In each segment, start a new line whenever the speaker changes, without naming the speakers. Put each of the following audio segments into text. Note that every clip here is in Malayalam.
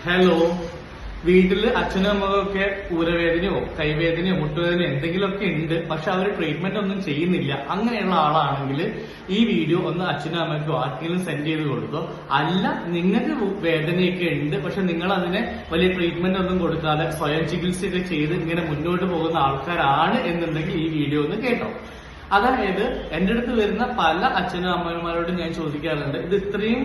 ഹലോ. വീട്ടില് അച്ഛനും അമ്മകൊക്കെ ഊരവേദനയോ കൈവേദനയോ മുട്ടുവേദനയോ എന്തെങ്കിലുമൊക്കെ ഉണ്ട്, പക്ഷെ അവർ ട്രീറ്റ്മെന്റ് ഒന്നും ചെയ്യുന്നില്ല. അങ്ങനെയുള്ള ആളാണെങ്കിൽ ഈ വീഡിയോ ഒന്ന് അച്ഛനും അമ്മയ്ക്കോ ആർക്കെങ്കിലും സെൻഡ് ചെയ്ത് കൊടുത്തോ. അല്ല, നിങ്ങൾക്ക് വേദനയൊക്കെ ഉണ്ട്, പക്ഷെ നിങ്ങൾ അതിനെ വലിയ ട്രീറ്റ്മെന്റ് ഒന്നും കൊടുക്കാതെ സ്വയം ചികിത്സയൊക്കെ ചെയ്ത് ഇങ്ങനെ മുന്നോട്ട് പോകുന്ന ആൾക്കാരാണ് എന്നുണ്ടെങ്കിൽ ഈ വീഡിയോ ഒന്ന് കേട്ടോ. അതായത് എന്റെ അടുത്ത് വരുന്ന പല അച്ഛനും അമ്മമാരോടും ഞാൻ ചോദിക്കാറുണ്ട്, ഇത് ഇത്രയും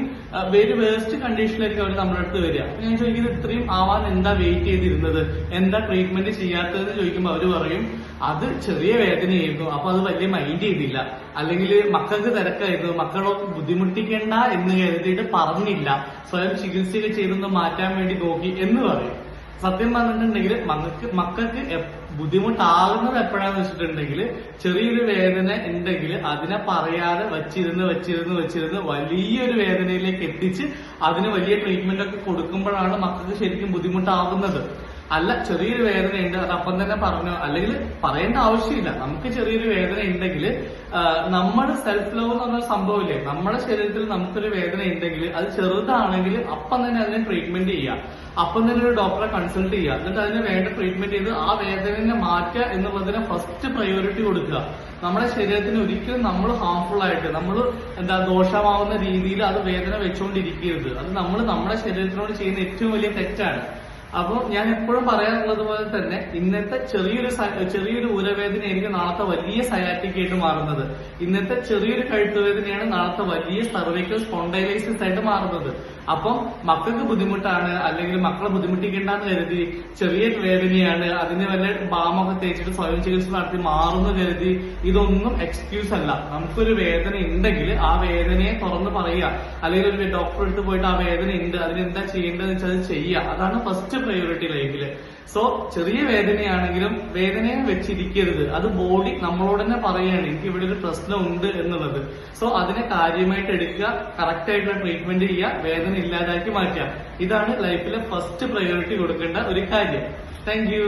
വെരി വേസ്റ്റ് കണ്ടീഷനിലായിരിക്കും അവർ നമ്മുടെ അടുത്ത് വരിക. ഞാൻ ചോദിക്കുന്നത് ഇത്രയും ആവാൻ എന്താ വെയിറ്റ് ചെയ്തിരുന്നത്, എന്താ ട്രീറ്റ്മെന്റ് ചെയ്യാത്തതെന്ന് ചോദിക്കുമ്പോൾ അവർ പറയും അത് ചെറിയ വേദനയായിരുന്നു, അപ്പൊ അത് വലിയ മൈൻഡ് ചെയ്തില്ല, അല്ലെങ്കിൽ മക്കൾക്ക് തിരക്കായിരുന്നു, മക്കളോ ബുദ്ധിമുട്ടിക്കേണ്ട എന്ന് കരുതിയിട്ട് പറഞ്ഞില്ല, സ്വയം ചികിത്സയൊക്കെ ചെയ്തൊന്ന് മാറ്റാൻ വേണ്ടി നോക്കി എന്ന് പറയും. സത്യം പറഞ്ഞിട്ടുണ്ടെങ്കിൽ മക്കൾക്ക് ബുദ്ധിമുട്ടാകുന്നത് എപ്പോഴാന്ന് വെച്ചിട്ടുണ്ടെങ്കിൽ ചെറിയൊരു വേദന ഉണ്ടെങ്കിൽ അതിനെ പറയാതെ വച്ചിരുന്ന് വലിയൊരു വേദനയിലേക്ക് എത്തിച്ച് അതിന് വലിയ ട്രീറ്റ്മെന്റ് ഒക്കെ കൊടുക്കുമ്പോഴാണ് മക്കൾക്ക് ശരിക്കും ബുദ്ധിമുട്ടാകുന്നത്. അല്ല, ചെറിയൊരു വേദനയുണ്ട് അത് അപ്പം തന്നെ പറഞ്ഞോ, അല്ലെങ്കിൽ പറയേണ്ട ആവശ്യമില്ല. നമുക്ക് ചെറിയൊരു വേദന ഉണ്ടെങ്കിൽ നമ്മുടെ സെൽഫ് ലവ് എന്ന് പറഞ്ഞ സംഭവമില്ലേ, നമ്മുടെ ശരീരത്തിൽ നമുക്കൊരു വേദന ഉണ്ടെങ്കിൽ അത് ചെറുതാണെങ്കിൽ അപ്പം തന്നെ അതിനെ ട്രീറ്റ്മെന്റ് ചെയ്യുക, അപ്പം തന്നെ ഒരു ഡോക്ടറെ കൺസൾട്ട് ചെയ്യുക, എന്നിട്ട് അതിന് വേണ്ട ട്രീറ്റ്മെന്റ് ചെയ്ത് ആ വേദനയെ മാറ്റുക എന്നുള്ളതിന് ഫസ്റ്റ് പ്രയോറിറ്റി കൊടുക്കുക. നമ്മുടെ ശരീരത്തിന് ഒരിക്കലും നമ്മൾ ഹാർംഫുൾ ആയിട്ട് നമ്മൾ ദോഷമാവുന്ന രീതിയിൽ അത് വേദന വെച്ചുകൊണ്ടിരിക്കരുത്. അത് നമ്മൾ നമ്മുടെ ശരീരത്തിനോട് ചെയ്യുന്ന ഏറ്റവും വലിയ തെറ്റാണ്. അപ്പോൾ ഞാൻ എപ്പോഴും പറയാറുള്ളത് പോലെ തന്നെ ഇന്നത്തെ ചെറിയൊരു ഊരവേദനയായിരിക്കും നാളത്തെ വലിയ സയാറ്റിക് ആയിട്ട് മാറുന്നത്. ഇന്നത്തെ ചെറിയൊരു കഴുത്തുവേദനയാണ് നാളത്തെ വലിയ സർവൈക്കൽ സ്പോണ്ടൈലൈസിസ് ആയിട്ട് മാറുന്നത്. അപ്പം മക്കൾക്ക് ബുദ്ധിമുട്ടാണ്, അല്ലെങ്കിൽ മക്കളെ ബുദ്ധിമുട്ടിക്കേണ്ടെന്ന് കരുതി ചെറിയ വേദനയാണ് അതിന് വല്ല ബാമൊക്കെ തേച്ചിട്ട് സ്വയം ചികിത്സ നടത്തി മാറുന്ന കരുതി ഇതൊന്നും എക്സ്ക്യൂസ് അല്ല. നമുക്കൊരു വേദന ഉണ്ടെങ്കിൽ ആ വേദനയെ തുറന്ന് പറയുക, അല്ലെങ്കിൽ ഒരു ഡോക്ടറെ അടുത്ത് പോയിട്ട് ആ വേദന ഉണ്ട് അതിനെന്താ ചെയ്യേണ്ടതെന്ന് വെച്ചാൽ അത് ചെയ്യുക. അതാണ് ഫസ്റ്റ് പ്രയോറിറ്റി ലൈഫില്. സോ ചെറിയ വേദനയാണെങ്കിലും വേദനയെ വെച്ചിരിക്കരുത്. അത് ബോഡി നമ്മളോട് തന്നെ പറയുകയാണ് എനിക്ക് ഇവിടെ ഒരു പ്രശ്നം ഉണ്ട് എന്നുള്ളത്. സോ അതിനെ കാര്യമായിട്ട് എടുക്കുക, കറക്റ്റ് ആയിട്ടുള്ള ട്രീറ്റ്മെന്റ് ചെയ്യുക, വേദന ഇല്ലാതാക്കി മാറ്റുക. ഇതാണ് ലൈഫിലെ ഫസ്റ്റ് പ്രയോറിറ്റി കൊടുക്കേണ്ട ഒരു കാര്യം. Thank you.